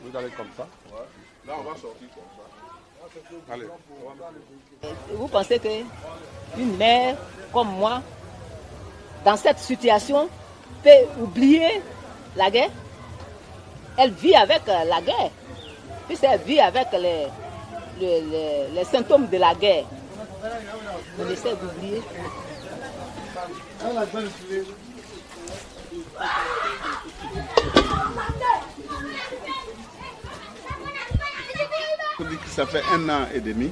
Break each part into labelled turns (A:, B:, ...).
A: Vous allez comme ça. Ouais. Là, on va sortir comme ça. Allez.
B: Vous pensez qu'une mère comme moi, dans cette situation, peut oublier la guerre? Elle vit avec la guerre. Puisqu'elle vit avec les symptômes de la guerre. On essaie d'oublier.
C: Ça fait 1 an et demi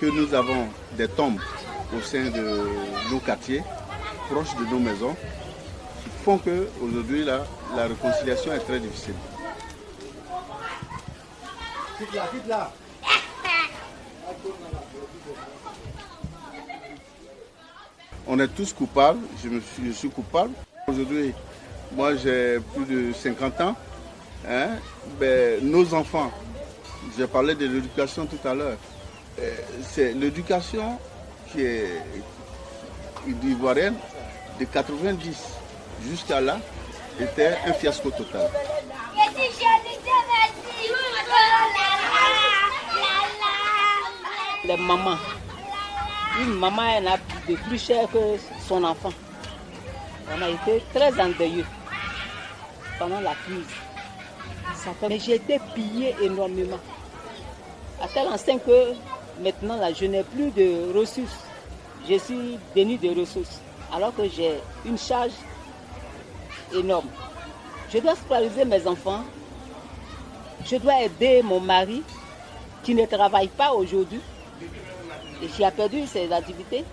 C: que nous avons des tombes au sein de nos quartiers, proches de nos maisons, qui font qu'aujourd'hui, la réconciliation est très difficile. On est tous coupables, je suis coupable. Aujourd'hui, moi j'ai plus de 50 ans. Nos enfants, j'ai parlé de l'éducation tout à l'heure. C'est l'éducation qui est ivoirienne de 90 jusqu'à là était un fiasco total.
B: Les mamans. Une maman, elle a de plus cher que son enfant. On a été très endeuillés pendant la crise. Mais j'ai été pillée énormément. À tel enseigne que maintenant, là, je n'ai plus de ressources. Je suis dénuée de ressources. Alors que j'ai une charge énorme. Je dois scolariser mes enfants. Je dois aider mon mari qui ne travaille pas aujourd'hui. Et qui a perdu ses activités.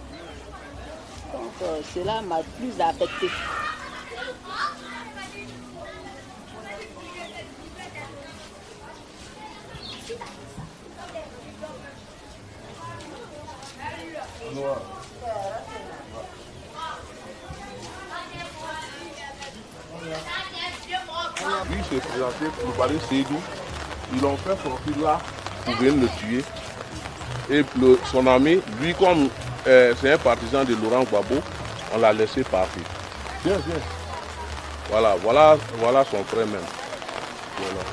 B: Donc cela m'a plus affecté.
A: Lui s'est présenté pour parler Seydou. Ils l'ont fait sortir là pour venir le tuer. Et son ami, lui comme c'est un partisan de Laurent Gbagbo, on l'a laissé partir. Viens. Voilà son frère même.
D: Voilà.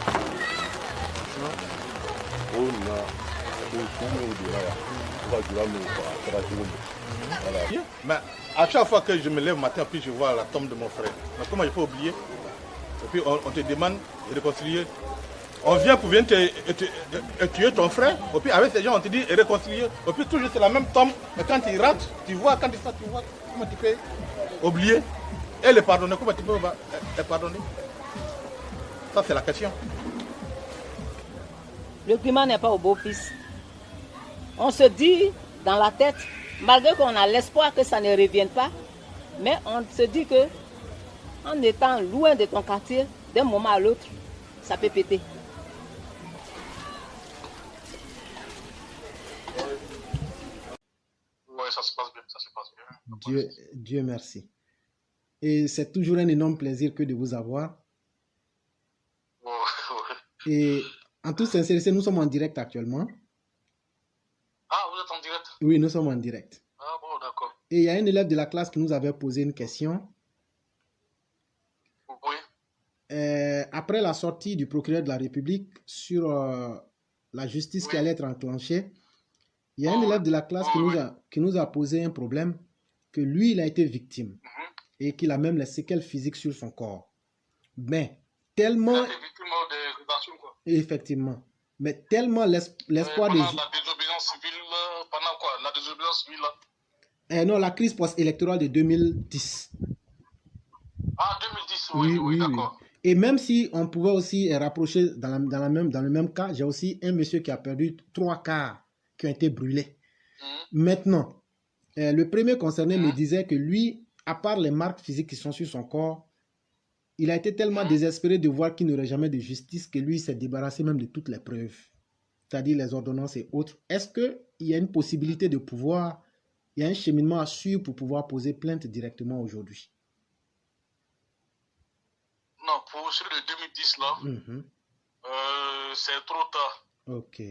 D: Mais à chaque fois que je me lève le matin, puis je vois la tombe de mon frère. Mais comment il faut oublier? Et puis on te demande de réconcilier. On vient pour venir tuer ton frère. Et puis avec ces gens, on te dit réconcilier. Et puis toujours c'est la même tombe. Mais quand il rate, tu vois comment tu peux oublier et le pardonner. Comment tu peux le pardonner? Ça c'est la question.
B: Le climat n'est pas au beau-fils. On se dit dans la tête, malgré qu'on a l'espoir que ça ne revienne pas, mais on se dit que en étant loin de ton quartier, d'un moment à l'autre, ça peut péter.
E: Oui, ça se passe bien,
F: Dieu merci. Et c'est toujours un énorme plaisir que de vous avoir.
E: Ouais.
F: Et en toute sincérité, nous sommes en direct actuellement.
E: Ah, vous êtes en direct?
F: Oui, nous sommes en direct.
E: Ah bon, d'accord.
F: Et il y a un élève de la classe qui nous avait posé une question.
E: Oui.
F: Après la sortie du procureur de la République sur la justice qui allait être enclenchée, il y a un élève de la classe qui nous a posé un problème, que lui, il a été victime et qu'il a même les séquelles physiques sur son corps. Mais tellement...
E: Il a été victime de rédaction, quoi.
F: Effectivement. Mais tellement l'espoir des...
E: La désobéissance civile, pendant quoi? La désobéissance civile, là?
F: Non, la crise post-électorale de 2010.
E: Ah, 2010, oui, d'accord.
F: Et même si on pouvait aussi rapprocher dans le même cas, j'ai aussi un monsieur qui a perdu 3 quarts qui ont été brûlés. Maintenant, le premier concerné me disait que lui, à part les marques physiques qui sont sur son corps, il a été tellement désespéré de voir qu'il n'y aurait jamais de justice que lui s'est débarrassé même de toutes les preuves, c'est-à-dire les ordonnances et autres. Est-ce qu'il y a une possibilité de pouvoir, il y a un cheminement à suivre pour pouvoir poser plainte directement aujourd'hui?
E: Non, pour celui de 2010, là, c'est trop tard.
F: Ok.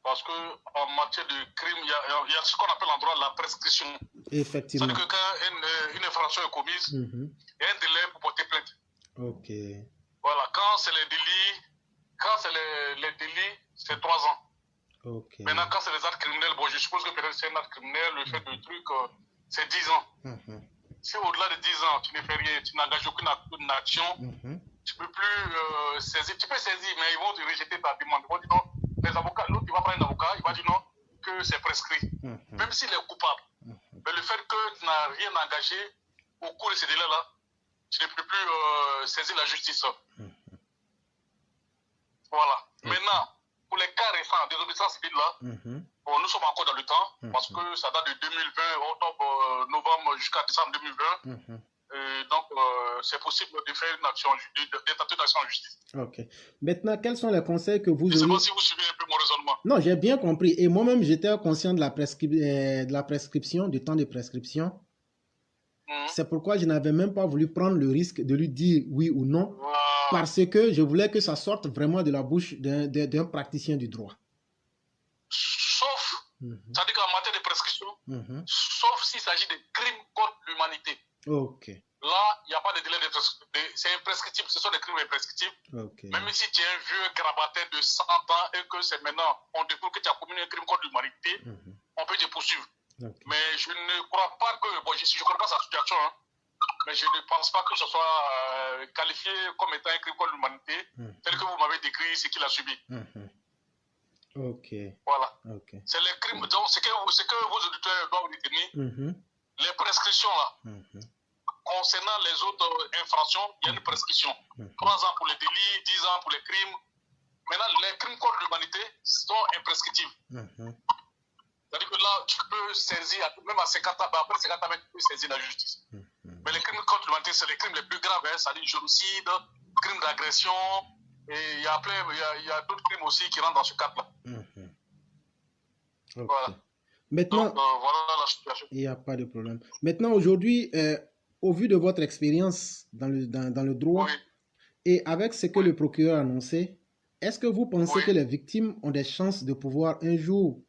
E: Parce qu'en matière de crime, il y a ce qu'on appelle en droit la prescription.
F: Effectivement.
E: C'est-à-dire que quand une infraction est commise, il y a un délai pour porter plainte.
F: Ok.
E: Voilà, quand c'est les délits Quand c'est les délits, c'est 3 ans.
F: Ok.
E: Maintenant, quand c'est les actes criminels, bon, je suppose que peut-être c'est un acte criminel, le fait de truc, c'est 10 ans. Si au-delà de 10 ans, tu ne fais rien, tu n'engages aucune action, tu ne peux plus saisir. Tu peux saisir, mais ils vont te rejeter ta demande. Ils vont dire non. Les avocats, l'autre, il va prendre un avocat, il va dire non, que c'est prescrit. Même s'il est coupable. Mais le fait que tu n'as rien engagé au cours de ces délais-là, tu ne peux plus saisir la justice. Voilà. Maintenant, pour les cas récents des désobéissance civile là, bon, nous sommes encore dans le temps, parce que ça date de 2020, octobre, novembre jusqu'à décembre 2020. Donc, c'est possible de faire une action, de tenter d'action en justice.
F: Ok. Maintenant, quels sont les conseils que vous
E: Je ne sais
F: auriez...
E: pas si vous suivez un peu mon raisonnement.
F: Non, j'ai bien compris. Et moi-même, j'étais conscient de la prescription, du temps de prescription. C'est pourquoi je n'avais même pas voulu prendre le risque de lui dire oui ou non, parce que je voulais que ça sorte vraiment de la bouche d'un praticien du droit.
E: Sauf, c'est-à-dire qu'en matière de prescription, sauf s'il s'agit de crimes contre l'humanité.
F: Ok.
E: Là, il n'y a pas de délai de prescription. C'est imprescriptible, ce sont des crimes imprescriptibles.
F: Okay.
E: Même si tu es un vieux grabataire de 100 ans et que c'est maintenant, on découvre que tu as commis un crime contre l'humanité, on peut te poursuivre. Okay. Mais je ne crois pas que, bon, je ne connais pas sa situation, hein, mais je ne pense pas que ce soit qualifié comme étant un crime contre l'humanité, tel que vous m'avez décrit ce qu'il a subi.
F: Ok.
E: Voilà.
F: Okay. C'est
E: les crimes, donc ce que vos auditeurs doivent retenir, les prescriptions là. Concernant les autres infractions, il y a une prescription. 3 ans pour les délits, 10 ans pour les crimes. Maintenant, les crimes contre l'humanité sont imprescriptibles. C'est-à-dire que là, tu peux saisir, même à 50 ans, après 50 ans, tu peux saisir la justice. Mais les crimes contre l'humanité, c'est les crimes les plus graves, hein, c'est-à-dire génocide, crimes d'agression, et il y a d'autres crimes aussi qui rentrent dans ce cadre-là.
F: Okay. Voilà. Maintenant,
E: donc, voilà la situation.
F: Il n'y a pas de problème. Maintenant, aujourd'hui, au vu de votre expérience dans le droit, et avec ce que le procureur a annoncé, est-ce que vous pensez que les victimes ont des chances de pouvoir un jour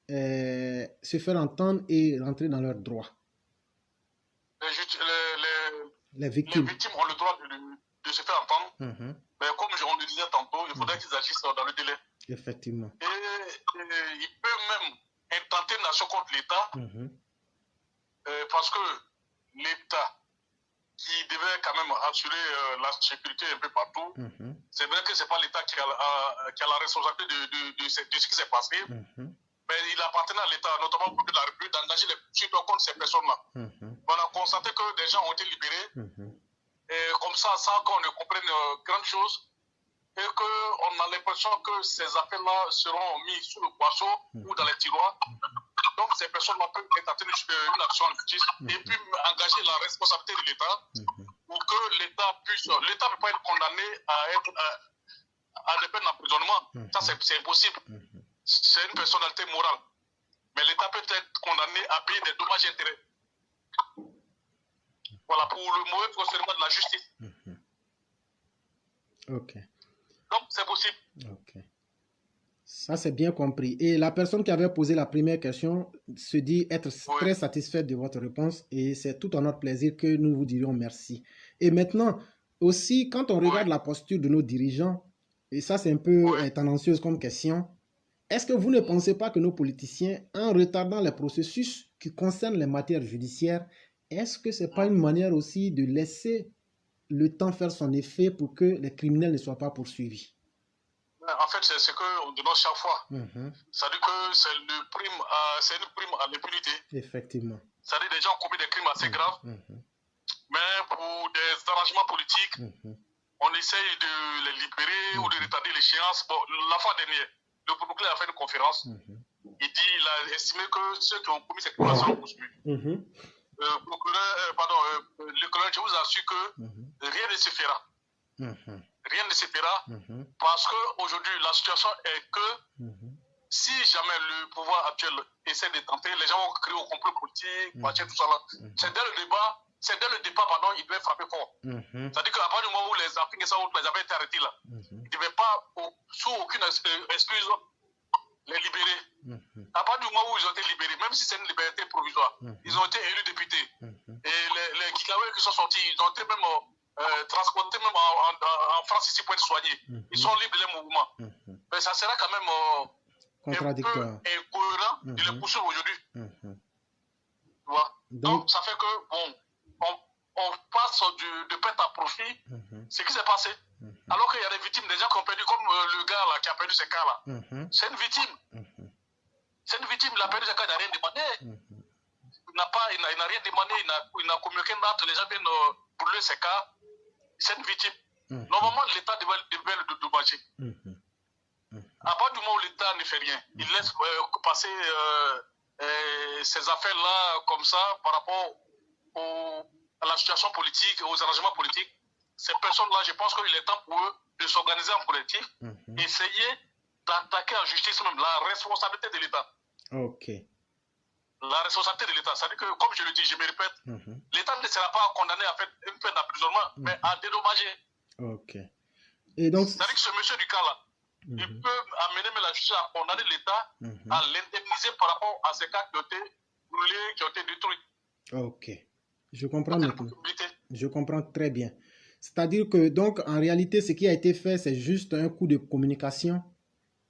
F: se faire entendre et rentrer dans leurs droits? Les victimes
E: ont le droit de se faire entendre, mais comme on le disait tantôt, il faudrait qu'ils agissent dans le délai.
F: Effectivement.
E: Et ils peuvent même intenter une action contre l'État, parce que l'État, qui devait quand même assurer la sécurité un peu partout, c'est vrai que ce n'est pas l'État qui a la responsabilité de ce qui s'est passé, mais il appartenait à l'État, notamment pour la République, d'engager les poursuites contre ces personnes-là. On a constaté que des gens ont été libérés, et comme ça, sans qu'on ne comprenne grande chose, et qu'on a l'impression que ces affaires-là seront mises sous le poisson ou dans les tiroirs. Donc, ces personnes-là peuvent tenter une action en justice et puis engager la responsabilité de l'État pour que l'État puisse. L'État ne peut pas être condamné à des peines d'emprisonnement. Ça, c'est impossible. C'est une personnalité morale. Mais l'État peut être condamné à payer des dommages et intérêts. Voilà, pour le mauvais fonctionnement de la justice.
F: Ok.
E: Donc, c'est possible.
F: Ok. Ça, c'est bien compris. Et la personne qui avait posé la première question se dit être très satisfaite de votre réponse et c'est tout à notre plaisir que nous vous dirions merci. Et maintenant, aussi, quand on regarde la posture de nos dirigeants, et ça, c'est un peu tendancieuse comme question, est-ce que vous ne pensez pas que nos politiciens, en retardant les processus qui concernent les matières judiciaires, est-ce que ce n'est pas une manière aussi de laisser le temps faire son effet pour que les criminels ne soient pas poursuivis?
E: En fait, c'est ce qu'on demande chaque fois. C'est-à-dire que c'est une prime à l'impunité.
F: Effectivement.
E: C'est-à-dire que des gens ont commis des crimes assez graves, mais pour des arrangements politiques, on essaye de les libérer ou de retarder l'échéance. Bon, la fois dernière, le procureur a fait une conférence. Il a estimé que ceux qui ont commis ces crimes seront poursuivis. Le colonel, je vous assure que rien ne se fera. Rien ne se fera parce qu'aujourd'hui, la situation est que si jamais le pouvoir actuel essaie de tenter, les gens vont créer au complot politique, tout ça là. C'est dès le départ, il devait frapper fort. C'est-à-dire qu'à partir du moment où les Africains avaient été arrêtés là, ils ne devaient pas, sous aucune excuse, les libérer. À partir du moment où ils ont été libérés, même si c'est une liberté provisoire, ils ont été élus députés. Et les Kikawé qui sont sortis, ils ont été même transportés même en France ici pour être soignés. Ils sont libres de les mouvements. Mais ça sera quand même
F: contradictoire,
E: un peu incohérent de les poursuivre aujourd'hui. Tu vois? Donc, ça fait que, bon, on passe de perte à profit ce qui s'est passé. Alors qu'il y a des victimes, des gens qui ont perdu, comme le gars là, qui a perdu ses cas là. C'est une victime. C'est une victime, il a perdu ses cas, il n'a rien demandé. Il n'a rien demandé, il n'a commis aucun acte, les gens viennent brûler ses cas. C'est une victime. Normalement, l'État devait le dédommager. À part du moment où l'État ne fait rien, il laisse passer ces affaires-là comme ça par rapport à la situation politique, aux arrangements politiques. Ces personnes-là, je pense qu'il est temps pour eux de s'organiser en collectif, essayer d'attaquer en justice même la responsabilité de l'État.
F: Ok.
E: La responsabilité de l'État. C'est-à-dire que, comme je le dis, je me répète, l'État ne sera pas condamné à faire une peine d'emprisonnement, mais à dédommager.
F: Ok. Et donc...
E: C'est-à-dire que ce monsieur du cas-là, il peut amener la justice à condamner l'État à l'indemniser par rapport à ces cas qui ont été brûlés, qui ont été détruits.
F: Ok. Je comprends maintenant. Je comprends très bien. C'est-à-dire que, donc, en réalité, ce qui a été fait, c'est juste un coup de communication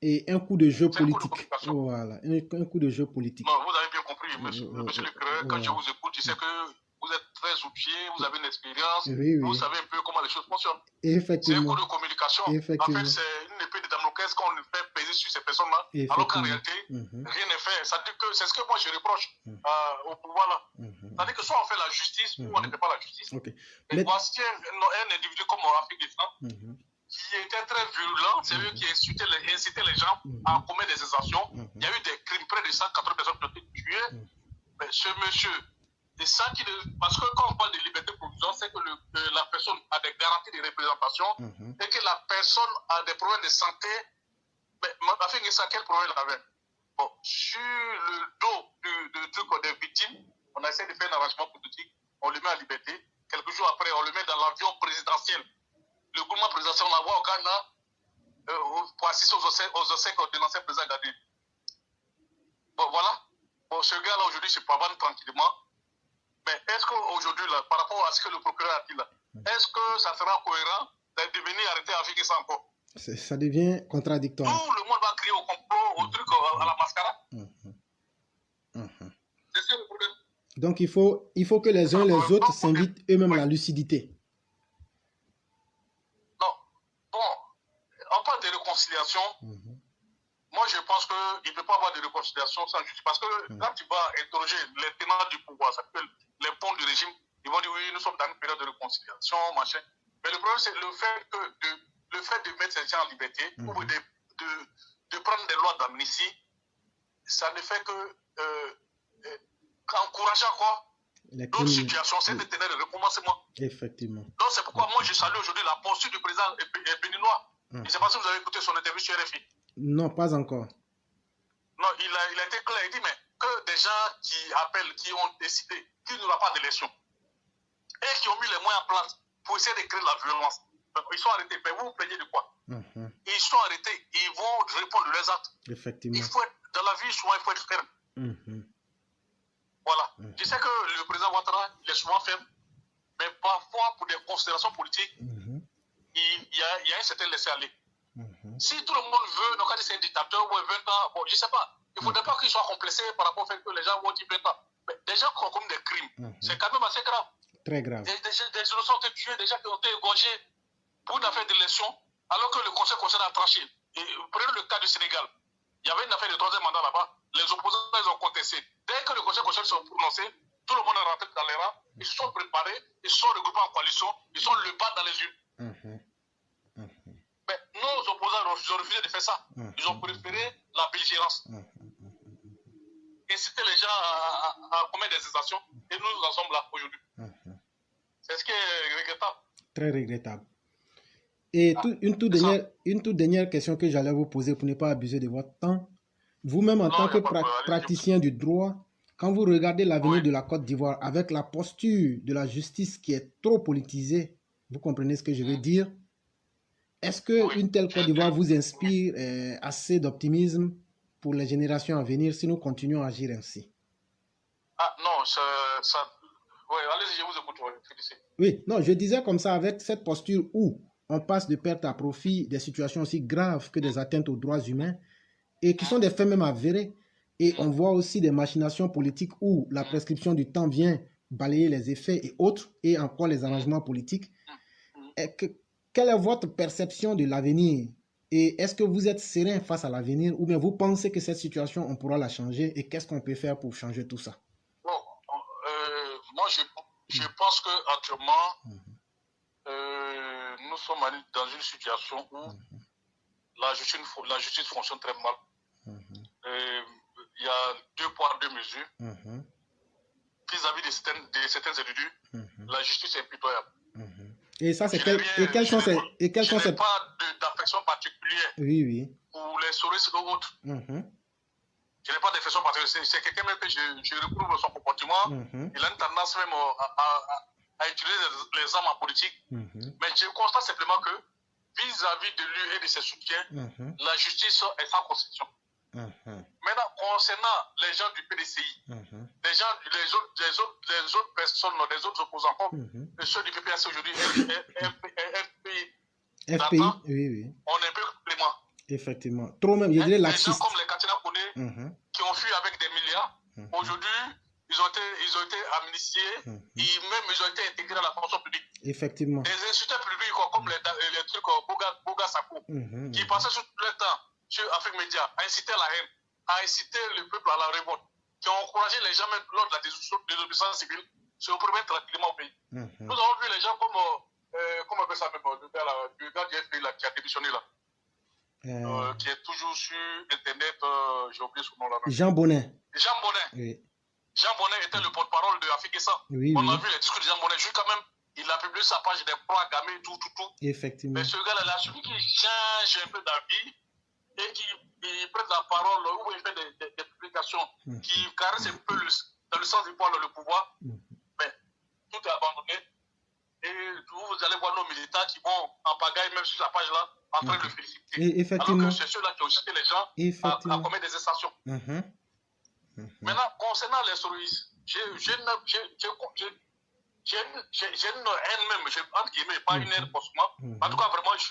F: et un coup de jeu politique. Voilà, un coup de jeu politique.
E: Non, vous avez bien compris, monsieur le Créer. Quand je vous écoute, je sais que vous êtes très outillé, vous avez une expérience, vous savez un peu comment les choses fonctionnent. C'est un coup de communication. En fait, c'est une épée de Damoclès qu'on fait peser sur ces personnes-là, alors qu'en réalité, rien n'est fait. C'est ce que moi je reproche au pouvoir-là. C'est-à-dire que soit on fait la justice, ou on ne fait pas la justice. Et voici un individu comme Rafik Destin, qui était très virulent, c'est lui qui incitait les gens à commettre des exactions. Il y a eu des crimes, près de 180 personnes qui ont été tuées. Mais ce monsieur, c'est ça parce que quand on parle de liberté provisoire, c'est que la personne a des garanties de représentation et que la personne a des problèmes de santé. Mais Rafik Destin, quel problème il avait? Bon, sur le dos des victimes, on a essayé de faire un arrangement politique, on le met en liberté. Quelques jours après, on le met dans l'avion présidentiel. Le gouvernement présidentiel, on l'envoie au Ghana pour assister aux obsèques de l'ancien président Gadi. Bon, voilà. Bon, ce gars-là, aujourd'hui, se pavane tranquillement. Mais est-ce qu'aujourd'hui, par rapport à ce que le procureur a dit là, est-ce que ça sera cohérent de venir arrêter avec ça encore?
F: Ça devient contradictoire.
E: Tout le monde va crier au complot, au truc, à la mascarade. C'est ça le problème.
F: Donc, il faut que les uns et les autres s'invitent eux-mêmes à la lucidité.
E: Non. Bon, on parle de réconciliation. Moi, je pense qu'il ne peut pas avoir de réconciliation sans justice. Parce que quand tu vas interroger les tenants du pouvoir, ça s'appelle les ponts du régime, ils vont dire oui, nous sommes dans une période de réconciliation, machin. Mais le problème, c'est le fait de mettre ces gens en liberté ou de prendre des lois d'amnistie, ça ne fait qu'encourager encore d'autres situations, c'est de tenir le recommencement.
F: Effectivement.
E: Donc, c'est pourquoi moi, je salue aujourd'hui la posture du président béninois. Je ne sais pas si vous avez écouté son interview sur RFI.
F: Non, pas encore.
E: Non, il a été clair. Il dit, mais que des gens qui appellent, qui ont décidé qu'il n'y aura pas d'élection et qui ont mis les moyens en place pour essayer de créer la violence, ils sont arrêtés. Mais vous vous plaignez de quoi? Ils sont arrêtés, ils vont répondre de leurs actes.
F: Effectivement.
E: Il faut être, dans la vie, souvent, il faut être ferme. Voilà. Je sais que le président Ouattara, il est souvent ferme, mais parfois, pour des considérations politiques, il y a un certain laisser-aller. Si tout le monde veut, donc quand c'est un dictateur ou 20 ans, bon, je ne sais pas. Il ne faudrait pas qu'il soit complexé par rapport au fait que les gens vont dire 20 ans. Mais des gens qui ont commis des crimes, c'est quand même assez grave.
F: Très grave.
E: Des innocents ont été tués, des gens qui ont été égorgés pour une affaire d'élection, alors que le Conseil constitutionnel a tranché. Et prenez le cas du Sénégal. Il y avait une affaire de troisième mandat là-bas. Les opposants, ils ont contesté. Dès que le Conseil constitutionnel s'est prononcé, tout le monde est rentré dans les rangs. Ils se sont préparés, ils se sont regroupés en coalition, ils sont le bas dans les urnes. Mais nos opposants ont refusé de faire ça. Ils ont préféré la belligérance. Inciter les gens à commettre des sensations. Et nous en sommes là aujourd'hui. C'est ce qui est regrettable.
F: Très regrettable. Et une toute dernière question que j'allais vous poser pour ne pas abuser de votre temps. Vous-même, en tant que praticien du droit, quand vous regardez l'avenir de la Côte d'Ivoire avec la posture de la justice qui est trop politisée, vous comprenez ce que je veux dire? Est-ce qu'une telle Côte d'Ivoire vous inspire assez d'optimisme pour les générations à venir si nous continuons à agir ainsi?
E: Ah non, Oui, allez-y, je vous écoute. Ouais, félicite.
F: Oui, non, je disais comme ça, avec cette posture où on passe de perte à profit des situations aussi graves que des atteintes aux droits humains et qui sont des faits même avérés. Et on voit aussi des machinations politiques où la prescription du temps vient balayer les effets et autres, et encore les arrangements politiques. Quelle est votre perception de l'avenir? Et est-ce que vous êtes serein face à l'avenir ou bien vous pensez que cette situation, on pourra la changer et qu'est-ce qu'on peut faire pour changer tout ça?
E: Bon, moi, je pense qu'actuellement, nous sommes dans une situation où la justice fonctionne très mal. Il y a 2 poids, 2 mesures. Vis-à-vis de certains individus, la justice est impitoyable.
F: Et ça, c'est
E: Je
F: quelles
E: n'ai pas d'affection particulière
F: Oui.
E: pour les souris ou autres. Je n'ai pas d'affection particulière. C'est quelqu'un même que je retrouve son comportement. Il a une tendance même à utiliser les armes en politique. Mais je constate simplement que vis-à-vis de lui et de ses soutiens, la justice est sans constitution. Maintenant, concernant les gens du PDCI, les autres personnes, les autres opposants, comme ceux du PPAC aujourd'hui,
F: FPI, oui.
E: On est un peu clément.
F: Effectivement. Trop même, je dirais laxiste.
E: Les gens comme les Katina Koné, qui ont fui avec des milliards, aujourd'hui, ils ont été amnistiés, et même ils ont été intégrés à la fonction publique.
F: Effectivement.
E: Les instituteurs publics, comme les trucs Boga Sako, qui passaient tout le temps sur Afrique Média, à inciter la haine, à inciter le peuple à la révolte, qui ont encouragé les gens même lors de la désobéissance civile, se repromettre tranquillement au pays. Nous avons vu les gens comme, comment on appelle ça même, le gars du FPI là, qui a démissionné là, qui est toujours sur Internet, j'ai oublié son nom là.
F: Jean Bonnet.
E: Oui. Jean Bonnet était le porte-parole de Afikessa. On a vu les discours de Jean Bonnet. Quand même, il a publié sa page des proies gamés, tout.
F: Effectivement.
E: Mais ce gars-là, il a suffi qu'il change un peu d'avis et qu'il prenne la parole ou il fait des publications qui caressent un peu dans le sens du poil le pouvoir. Mais tout est abandonné. Et vous allez voir nos militants qui vont en pagaille, même sur sa page-là, en train de le féliciter.
F: Effectivement.
E: Alors que c'est ceux-là qui ont incité les gens à commettre des extractions. Maintenant, concernant les souris, j'ai une haine même, entre guillemets, pas une haine pour moi. En tout cas, vraiment, je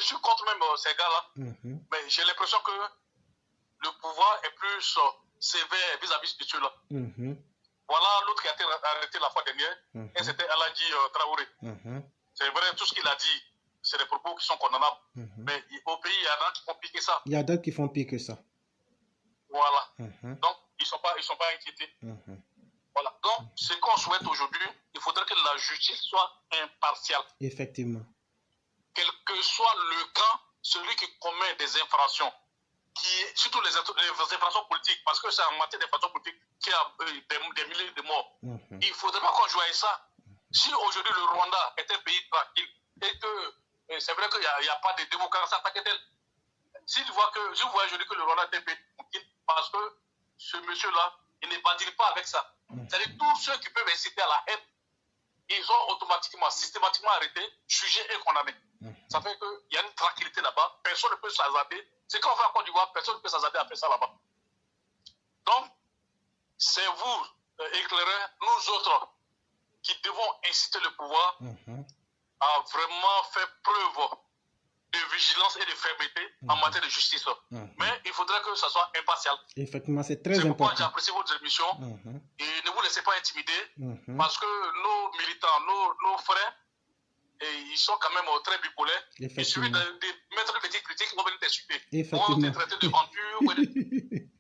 E: suis contre même ces gars-là. Mais j'ai l'impression que le pouvoir est plus sévère vis-à-vis de ceux-là. Voilà l'autre qui a été arrêté la fois dernière, et c'était Aladji Traoré. C'est vrai, tout ce qu'il a dit, c'est des propos qui sont condamnables. Mais au pays, il y en a qui font pire que ça.
F: Il y a d'autres qui font pire que ça.
E: Voilà. Donc, ils ne sont pas inquiétés. Voilà. Donc, ce qu'on souhaite aujourd'hui, il faudrait que la justice soit impartiale.
F: Effectivement.
E: Quel que soit le camp, celui qui commet des infractions, surtout les infractions politiques, parce que c'est en matière d'infractions politiques qu'il y a des milliers de morts. Il ne faudrait pas qu'on joue à ça. Si aujourd'hui le Rwanda est un pays tranquille et que c'est vrai qu'il n'y a pas de démocratie en tant que telle, si vous voyez aujourd'hui que le Rwanda est un pays tranquille, parce que ce monsieur-là, il ne badine pas avec ça. C'est-à-dire tous ceux qui peuvent inciter à la haine, ils sont automatiquement, systématiquement arrêtés, jugés et condamnés. Ça fait qu'il y a une tranquillité là-bas, personne ne peut s'hasarder. C'est quand on fait en Côte d'Ivoire, personne ne peut s'hasarder à faire ça là-bas. Donc, c'est vous, éclaireurs, nous autres, qui devons inciter le pouvoir à vraiment faire preuve de vigilance et de fermeté en matière de justice. Mais il faudrait que ça soit impartial.
F: Effectivement, c'est très important.
E: C'est pourquoi j'apprécie votre émission et ne vous laissez pas intimider parce que nos militants, nos frères, ils sont quand même très bipolaires. Il suffit de mettre une petite critique, ils vont venir t'insulter.
F: Effectivement.
E: Ils vont te traiter de venture.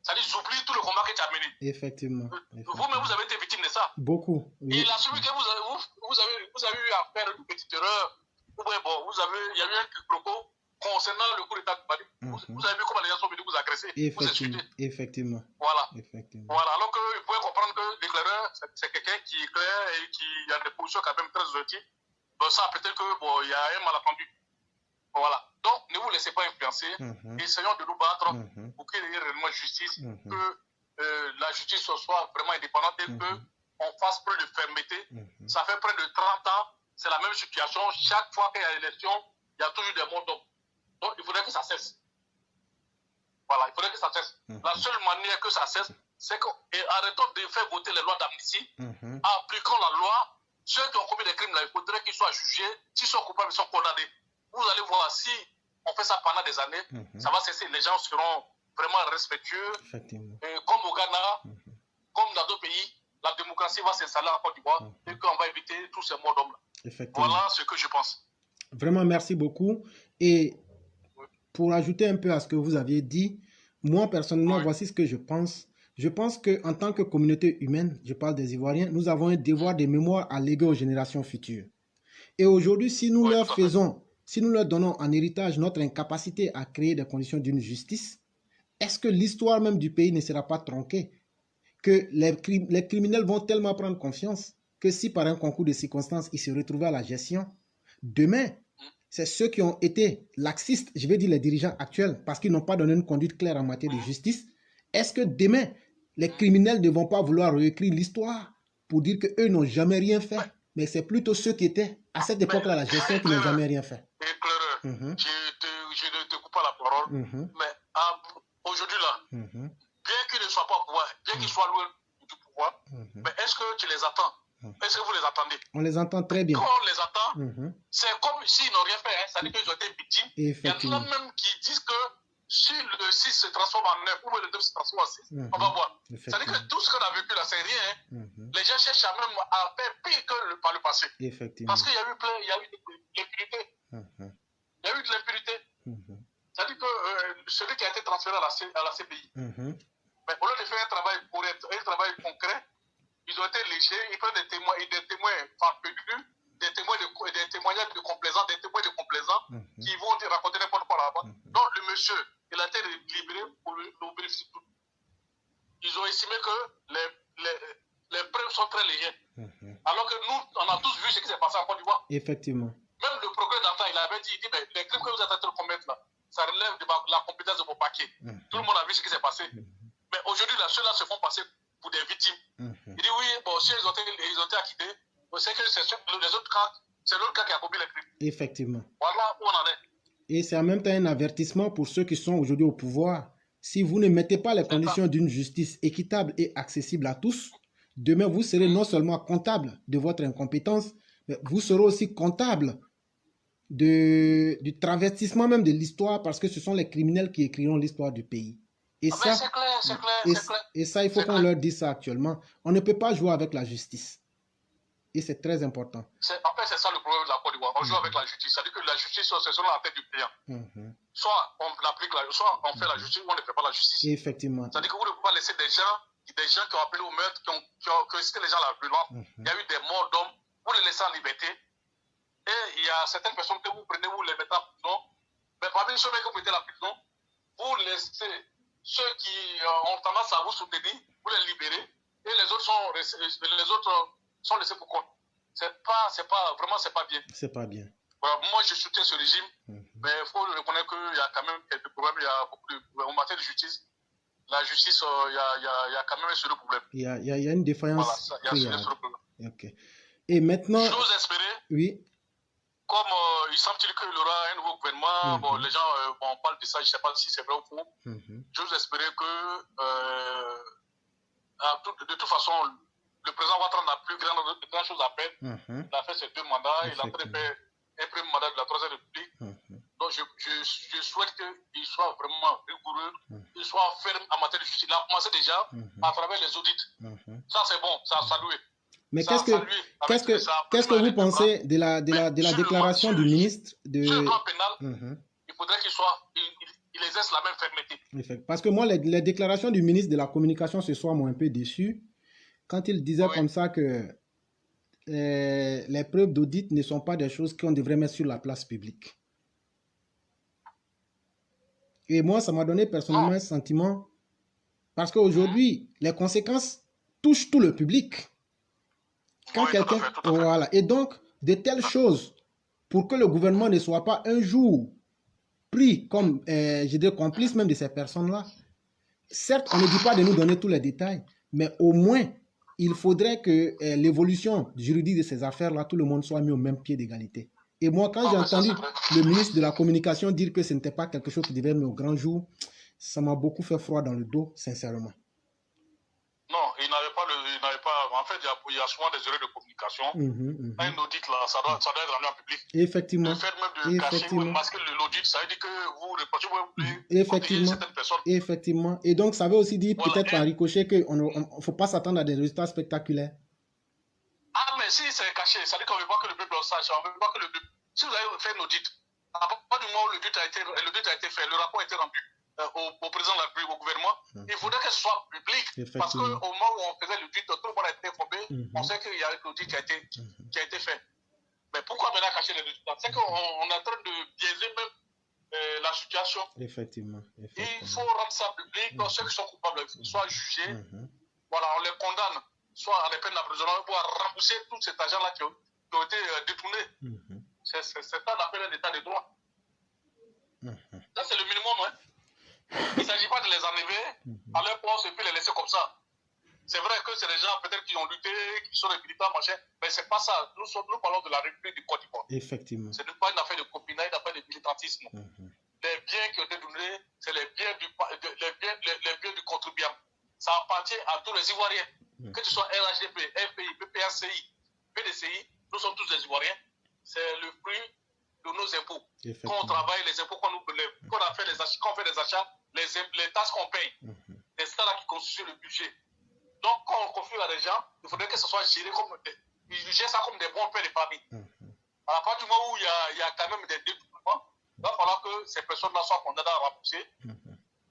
E: C'est-à-dire, ils oublient tout le combat que tu as mené.
F: Effectivement.
E: Vous-même, vous avez été victime de ça.
F: Beaucoup. Oui.
E: Et là, celui que vous avez eu à faire une petite erreur, il y a eu un quiproquo concernant le coup d'État de Mali. Vous avez vu comment les gens sont venus vous agresser, vous insulter.
F: Effectivement.
E: Voilà.
F: Effectivement.
E: Voilà. Alors que vous pouvez comprendre que l'éclaireur, c'est quelqu'un qui est clair et qui a des positions quand même très objectives. Donc ça, peut-être qu'il y a un malentendu. Voilà. Donc, ne vous laissez pas influencer. Essayons de nous battre pour qu'il y ait réellement justice, que la justice soit vraiment indépendante et qu'on fasse preuve de fermeté. Ça fait près de 30 ans, c'est la même situation. Chaque fois qu'il y a élection, il y a toujours des morts d'hommes. Donc, il faudrait que ça cesse. Voilà, il faudrait que ça cesse. La seule manière que ça cesse, c'est qu'arrêtons de faire voter les lois d'amnistie, appliquons la loi. Ceux qui ont commis des crimes, là, il faudrait qu'ils soient jugés. S'ils sont coupables, ils sont condamnés. Vous allez voir, si on fait ça pendant des années, ça va cesser. Les gens seront vraiment respectueux. Comme au Ghana, comme dans d'autres pays, la démocratie va s'installer en Côte d'Ivoire et qu'on va éviter tous ces morts d'hommes. Voilà ce que je pense.
F: Vraiment, merci beaucoup. Et pour ajouter un peu à ce que vous aviez dit, moi, personnellement, voici ce que je pense. Je pense qu'en tant que communauté humaine, je parle des Ivoiriens, nous avons un devoir de mémoire à léguer aux générations futures. Et aujourd'hui, si nous leur faisons, si nous leur donnons en héritage notre incapacité à créer des conditions d'une justice, est-ce que l'histoire même du pays ne sera pas tronquée? Que les criminels vont tellement prendre confiance que si par un concours de circonstances, ils se retrouvaient à la gestion, demain, c'est ceux qui ont été laxistes, je vais dire les dirigeants actuels, parce qu'ils n'ont pas donné une conduite claire en matière de justice. Est-ce que demain, les criminels ne vont pas vouloir réécrire l'histoire pour dire qu'eux n'ont jamais rien fait, mais c'est plutôt ceux qui étaient à cette époque-là la gestion qui n'ont jamais rien fait?
E: Je ne te coupe pas la parole, mais aujourd'hui là, bien qu'ils ne soient pas au pouvoir, bien qu'ils soient loin du pouvoir, mais est-ce que tu les attends? Est-ce que vous les attendez? On les entend très bien. Quand on les attend, c'est comme s'ils n'ont rien fait, hein. Ça veut dire qu'ils ont été victimes. Il y en a même qui disent que si le 6 se transforme en 9 ou le 9 se transforme en 6, on va voir. Ça veut dire que tout ce qu'on a vécu là, c'est rien. Hein. Les gens cherchent même à faire pire que par le passé. Parce qu'il y a eu de l'impunité. Il y a eu de l'impunité. Ça veut dire que celui qui a été transféré à la CPI, mais au lieu de faire un travail correct, un travail concret, ils ont été légers, ils prennent des témoins farfelus, des témoignages de complaisants, qui vont te raconter n'importe quoi là-bas. Donc le monsieur, il a été libéré pour l'ouvrir tout. Ils ont estimé que les preuves sont très légères. Alors que nous, on a tous vu ce qui s'est passé en Côte d'Ivoire. Effectivement. Même le progrès d'antan, il avait dit, mais les crimes que vous êtes en train de commettre là, ça relève de la compétence de vos paquets. Tout le monde a vu ce qui s'est passé. Mais aujourd'hui, ceux-là se font passer pour des victimes. Il dit oui, bon, si ils ont été acquittés, c'est que les autres cas, c'est l'autre cas qui a commis les crimes. Effectivement. Voilà où on en est.
F: Et c'est en même temps un avertissement pour ceux qui sont aujourd'hui au pouvoir. Si vous ne mettez pas les conditions d'une justice équitable et accessible à tous, demain vous serez non seulement comptable de votre incompétence, mais vous serez aussi comptable du travestissement même de l'histoire, parce que ce sont les criminels qui écriront l'histoire du pays. Et ça, c'est clair. Et ça, il faut qu'on leur dise ça actuellement. On ne peut pas jouer avec la justice. Et c'est très important.
E: En fait, c'est ça le problème de la Côte d'Ivoire. On joue avec la justice. C'est-à-dire que la justice, c'est selon la tête du client. Soit on applique soit on fait la justice, ou on ne fait pas la justice.
F: Effectivement.
E: C'est-à-dire que vous ne pouvez pas laisser des gens qui ont appelé au meurtre, qui ont incité les gens à la violence. Il y a eu des morts d'hommes. Vous les laissez en liberté. Et il y a certaines personnes que vous prenez, vous les mettez en prison. Mais parmi ceux que vous mettez en prison, vous laissez ceux qui ont tendance à vous soutenir, vous les libérez, et les autres sont laissés pour compte. Vraiment, c'est pas bien. C'est pas bien. Voilà, moi, je soutiens ce régime, mais il faut reconnaître qu'il y a quand même quelques problèmes. Il y a beaucoup de problèmes en matière de justice. La justice, il y a quand même un seul problème.
F: Il y a une défaillance.
E: Voilà, il y a un seul problème.
F: Okay. Et maintenant...
E: J'ose espérer.
F: Oui.
E: Comme il semble-t-il qu'il y aura un nouveau gouvernement, bon, les gens on parle de ça, je ne sais pas si c'est vrai ou faux. J'ose espérer que, de toute façon, le président Ouattara n'a plus grand chose à faire. Il a fait ses 2 mandats, il a en train de faire un premier mandat de la 3e République. Donc je souhaite qu'il soit vraiment rigoureux, qu'il soit ferme en matière de justice. Il a commencé déjà à travers les audits. Ça c'est bon, ça a salué.
F: Mais qu'est-ce que vous pensez de la déclaration du ministre de...
E: Sur le plan pénal, il faudrait qu'il exerce la même fermeté.
F: Parce que moi, les déclarations du ministre de la Communication ce soir m'ont un peu déçu. Quand il disait comme ça que les preuves d'audit ne sont pas des choses qu'on devrait mettre sur la place publique. Et moi, ça m'a donné personnellement un sentiment, parce qu'aujourd'hui, les conséquences touchent tout le public. Quand quelqu'un... Voilà. Et donc, de telles choses, pour que le gouvernement ne soit pas un jour pris comme, je dirais, complice même de ces personnes-là, certes, on ne dit pas de nous donner tous les détails, mais au moins, il faudrait que l'évolution juridique de ces affaires-là, tout le monde soit mis au même pied d'égalité. Et moi, quand j'ai entendu le ministre de la Communication dire que ce n'était pas quelque chose qui devait mettre au grand jour, ça m'a beaucoup fait froid dans le dos, sincèrement.
E: Non, il n'avait pas. En fait, il y a souvent des erreurs de communication. Un audit, là, ça doit être rendu en public.
F: Effectivement.
E: Le fait même de cacher ou de masquer l'audit, ça veut dire que vous reprochez
F: certaines personnes. Effectivement. Et donc, ça veut aussi dire, voilà, peut-être par ricochet, qu'il ne faut pas s'attendre à des résultats spectaculaires.
E: Ah, mais si c'est caché, ça veut dire qu'on ne veut pas que le peuple en sache. On veut pas que le peuple... Si vous avez fait un audit, à partir du moment où l'audit a été fait, le rapport a été rendu au président de la République, au gouvernement, il faudrait que ce soit public. Parce qu'au moment où on faisait l'audit, tout le monde a été informé, on sait qu'il y a un audit qui a été fait. Mais pourquoi maintenant cacher les résultats? C'est qu'on est en train de biaiser même la situation.
F: Effectivement.
E: Il faut rendre ça public, donc ceux qui sont coupables soient jugés. Voilà, on les condamne, soit à des peines d'emprisonnement, pour rembourser tout cet argent-là qui ont été détournés. C'est ça qu'on appelle un état de droit. Ça, c'est le minimum. Hein. Il ne s'agit pas de les enlever à leur poste et puis les laisser comme ça. C'est vrai que c'est des gens peut-être qui ont lutté, qui sont des militants, machin, mais ce n'est pas ça. Nous parlons de la République du Côte d'Ivoire.
F: Effectivement.
E: Ce n'est pas une affaire de copinage, une affaire de militantisme. Les biens qui ont été donnés, c'est les biens du contribuable. Ça appartient à tous les Ivoiriens. Que ce soit RHDP, FPI, PPACI, PDCI, nous sommes tous des Ivoiriens. C'est le fruit de nos impôts. Quand on travaille, les impôts qu'on fait des achats, les taxes qu'on paye, c'est ça là qui constitue le budget. Donc, quand on confie à des gens, il faudrait que ce soit géré comme ils gèrent ça comme des bons pères de famille. À partir du moment où il y a quand même des détournements, il va falloir que ces personnes-là soient condamnées à rembourser.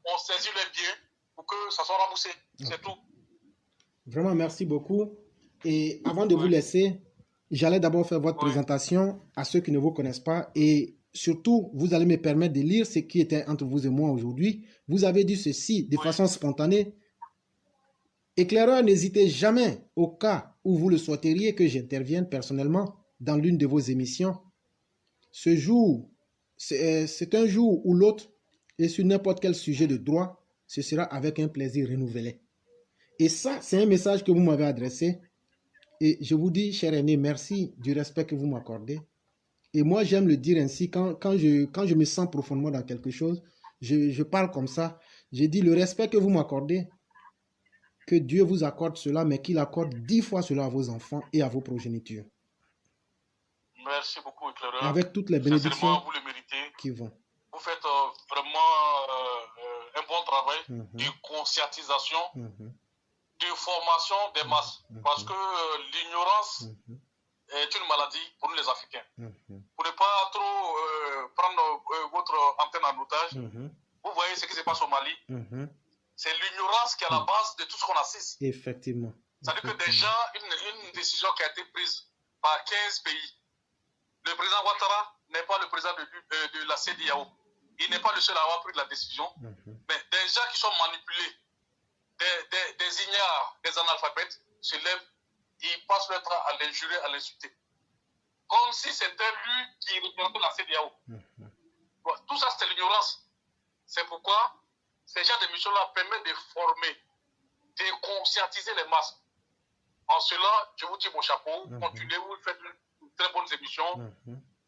E: On saisit les biens pour que ça soit remboursé. C'est tout.
F: Vraiment, merci beaucoup. Et avant de vous laisser, j'allais d'abord faire votre présentation à ceux qui ne vous connaissent pas. Et surtout, vous allez me permettre de lire ce qui était entre vous et moi aujourd'hui. Vous avez dit ceci de façon spontanée. Éclaireur, n'hésitez jamais, au cas où vous le souhaiteriez, que j'intervienne personnellement dans l'une de vos émissions. Ce jour, c'est un jour ou l'autre, et sur n'importe quel sujet de droit, ce sera avec un plaisir renouvelé. Et ça, c'est un message que vous m'avez adressé. Et je vous dis, cher aîné, merci du respect que vous m'accordez. Et moi, j'aime le dire ainsi, quand je me sens profondément dans quelque chose, je parle comme ça. Je dis le respect que vous m'accordez, que Dieu vous accorde cela, mais qu'il accorde 10 fois cela à vos enfants et à vos progénitures.
E: Merci beaucoup, éclaireur.
F: Avec toutes les bénédictions
E: vous le méritez.
F: Qui vont.
E: Vous faites vraiment un bon travail de conscientisation, de formation des masses. Parce que l'ignorance est une maladie pour nous les Africains. Pour ne pas trop prendre votre antenne en otage, vous voyez ce qui se passe au Mali. C'est l'ignorance qui est à la base de tout ce qu'on assiste.
F: Effectivement.
E: C'est-à-dire que déjà, une décision qui a été prise par 15 pays. Le président Ouattara n'est pas le président de la CEDEAO. Il n'est pas le seul à avoir pris la décision. Mais des gens qui sont manipulés, des ignares, des analphabètes, se lèvent, ils passent leur temps à l'injurer, à l'insulter. Comme si c'était lui qui représentait la CEDEAO. Tout ça, c'est l'ignorance. C'est pourquoi ces gens de mission-là permettent de former, de conscientiser les masses. En cela, je vous tire mon chapeau, continuez, vous faites une très bonne émission.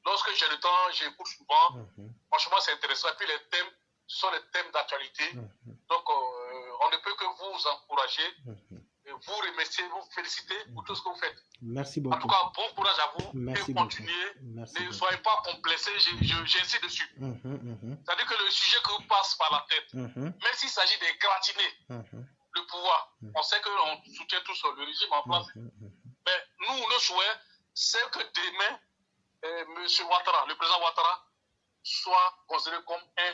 E: Lorsque j'ai le temps, j'écoute souvent. Franchement, c'est intéressant. Et puis les thèmes, ce sont les thèmes d'actualité. Donc, on ne peut que vous encourager, vous remercier, vous féliciter pour tout ce que vous faites.
F: Merci beaucoup.
E: En tout cas, bon courage à vous.
F: Merci
E: et continuez. Ne soyez pas complexés, j'insiste dessus. C'est-à-dire que le sujet que vous passe par la tête, même s'il s'agit de gratiner le pouvoir, on sait qu'on soutient tous le régime en place. Mais nous, le souhait, c'est que demain, M. Ouattara, le président Ouattara, soit considéré comme un.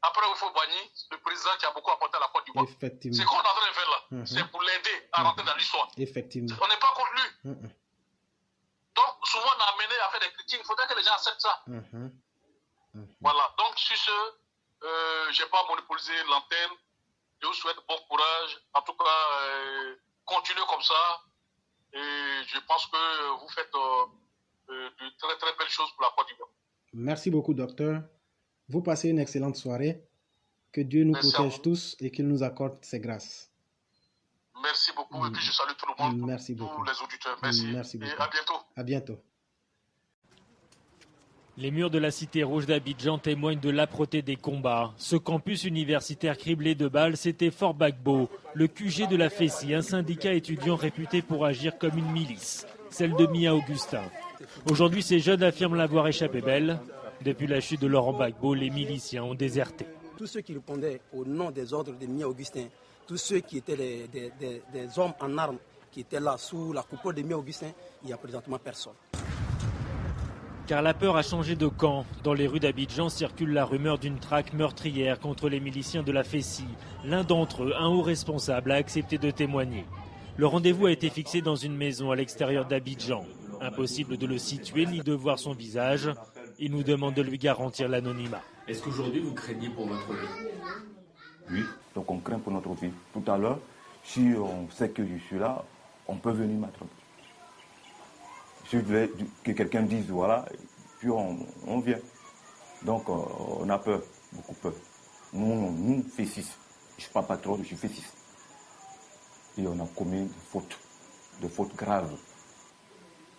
E: Après, il faut banir le président qui a beaucoup apporté à la Côte d'Ivoire.
F: Effectivement.
E: Ce qu'on est en train de faire là, c'est pour l'aider à rentrer dans l'histoire.
F: Effectivement.
E: On n'est pas contre lui. Donc, souvent, on a amené à faire des critiques. Il faudrait que les gens acceptent ça. Voilà. Donc, sur ce, je n'ai pas monopolisé l'antenne. Je vous souhaite bon courage. En tout cas, continuez comme ça. Et je pense que vous faites de très, très belles choses pour la Côte d'Ivoire.
F: Merci beaucoup, docteur. Vous passez une excellente soirée. Que Dieu nous protège tous et qu'il nous accorde ses grâces.
E: Merci beaucoup. Et puis je salue tout le monde.
F: Merci beaucoup.
E: Tous les auditeurs. Merci.
F: Merci beaucoup.
E: Et à bientôt.
F: À bientôt.
G: Les murs de la Cité Rouge d'Abidjan témoignent de l'âpreté des combats. Ce campus universitaire criblé de balles, c'était Fort Gbagbo, le QG de la FESI, un syndicat étudiant réputé pour agir comme une milice, celle de Mia Augustin. Aujourd'hui, ces jeunes affirment l'avoir échappé belle. Depuis la chute de Laurent Gbagbo, les miliciens ont déserté.
H: Tous ceux qui répondaient au nom des ordres de Mia Augustin, tous ceux qui étaient des hommes en armes, qui étaient là sous la coupole de Mia Augustin, il n'y a présentement personne.
G: Car la peur a changé de camp. Dans les rues d'Abidjan circule la rumeur d'une traque meurtrière contre les miliciens de la FESI. L'un d'entre eux, un haut responsable, a accepté de témoigner. Le rendez-vous a été fixé dans une maison à l'extérieur d'Abidjan. Impossible de le situer ni de voir son visage. Il nous demande de lui garantir l'anonymat.
I: Est-ce qu'aujourd'hui vous craignez pour votre vie?
J: Oui, donc on craint pour notre vie. Tout à l'heure, si on sait que je suis là, on peut venir m'attraper. Si je voulais que quelqu'un dise voilà, puis on vient. Donc on a peur, beaucoup peur. Nous FESI, je ne suis pas patron, je suis FESI. Et on a commis des fautes graves.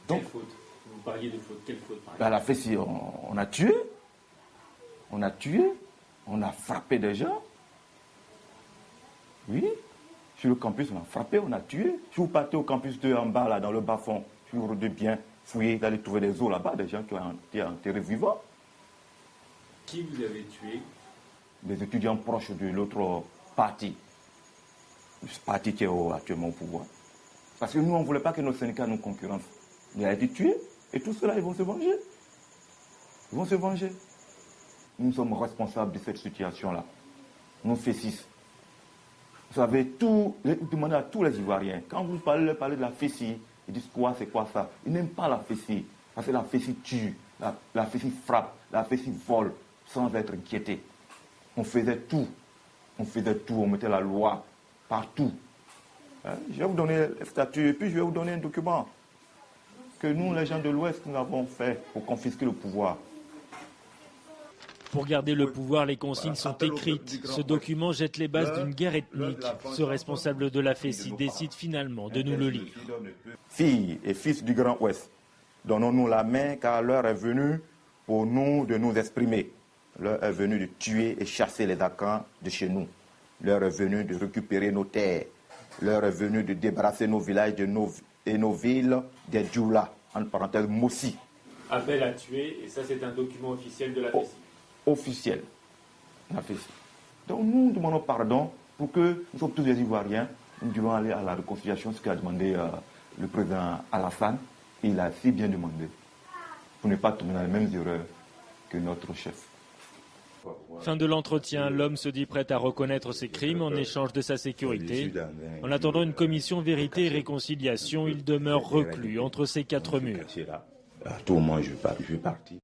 I: Donc, quelle faute? Vous parliez de faute, quelle faute par exemple?
J: La FESI, on a tué, on a frappé des gens. Oui, sur le campus, on a frappé, on a tué. Si vous partez au campus 2 en bas, là, dans le bas-fond, si vous regardez bien, fouillez, vous allez trouver des os là-bas, des gens qui ont été enterrés vivants.
I: Qui vous avez tué?
J: Des étudiants proches de l'autre parti. Ce parti qui est actuellement au pouvoir. Parce que nous, on ne voulait pas que nos syndicats nous concurrencent. Il a été tué, et tous ceux-là, ils vont se venger. Ils vont se venger. Nous sommes responsables de cette situation-là. Nous FESI. Vous savez, demandez à tous les Ivoiriens, quand vous parlez de la FESI, ils disent quoi, c'est quoi ça? Ils n'aiment pas la FESI, parce que la FESI tue, la FESI frappe, la FESI vole, sans être inquiété. On faisait tout, on mettait la loi partout. Je vais vous donner le statut, et puis je vais vous donner un document que nous, les gens de l'Ouest, nous avons fait pour confisquer le pouvoir.
G: Pour garder le pouvoir, les consignes sont écrites. Ce document jette les bases d'une guerre ethnique. Ce responsable de la FESI décide finalement de nous le lire.
J: Filles et fils du Grand Ouest, donnons-nous la main car l'heure est venue pour nous de nous exprimer. L'heure est venue de tuer et chasser les Akans de chez nous. L'heure est venue de récupérer nos terres. L'heure est venue de débarrasser nos villages et nos villes des Djoula, entre parenthèses Mossi.
I: Appel à tuer, et ça c'est un document officiel de la FESI.
J: Officiel. La FESI. Donc nous demandons pardon pour que nous sommes tous des Ivoiriens. Nous devons aller à la réconciliation, ce qu'a demandé le président Alassane. Il a si bien demandé pour ne pas tomber dans les mêmes erreurs que notre chef.
G: Fin de l'entretien, l'homme se dit prêt à reconnaître ses crimes en échange de sa sécurité. En attendant une commission vérité et réconciliation, il demeure reclus entre ces quatre murs.
J: À tout moment, je vais partir.